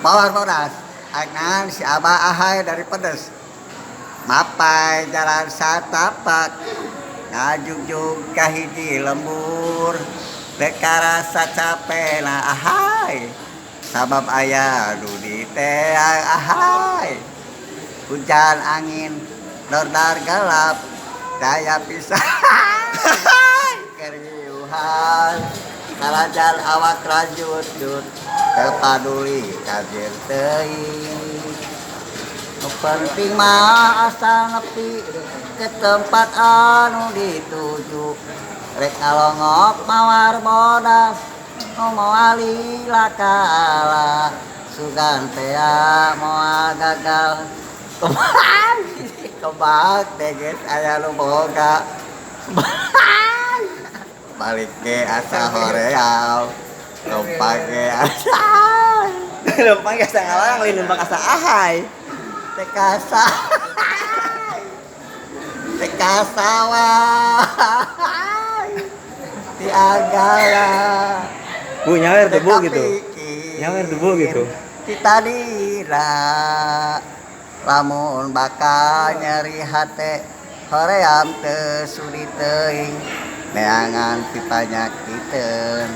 Mawar modas. Angan si Abah Ahai dari Pedes. Mapai jalan satapak. Ngajugjug kahiji lembur. Teka rasa capek na ahai. Sabab ayah dudi teh ahai. Hujan angin dordar gelap. Daya pisah. Keriuhan. Kalajan awak rajut jut. Kepaduli kajir teuing. Nu penting mah asal nepi ke tempat anu dituju. Rek ngalongok mawar bodas nu moali lakala sugan tea moal gagal kebak teh geus aya nu boga balik ge asa hoream lompat ge asa Lempang asa ngalarang lain lempang asa ahai. tekasa tekasawa tiagala Bu nyawer tuh bu gitu. Nyawer tuh bu gitu. kita dira lamun bakal nyeri hate hoream teu sudi teuing neangan ti panyakiteun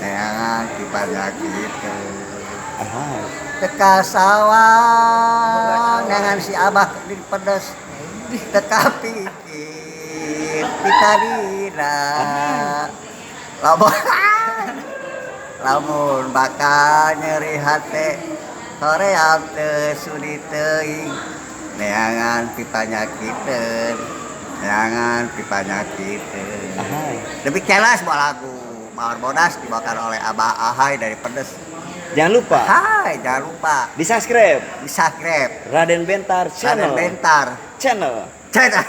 neangan ti panyakiteun Ahai. teka sawah neangan si Abah di Pedes teka pikir kita dira lamun bakal nyeri hate hoream teu sudi teuing neangan ti panyakiteun neangan ti panyakiteun Ahai. lebih jelas bawa lagu Mawar Bodas dibawakan oleh Abah Ahai dari Pedes. Jangan lupa Hai, jangan lupa di subscribe di subscribe Raden Bentar Raden channel. Bentar Channel. channel.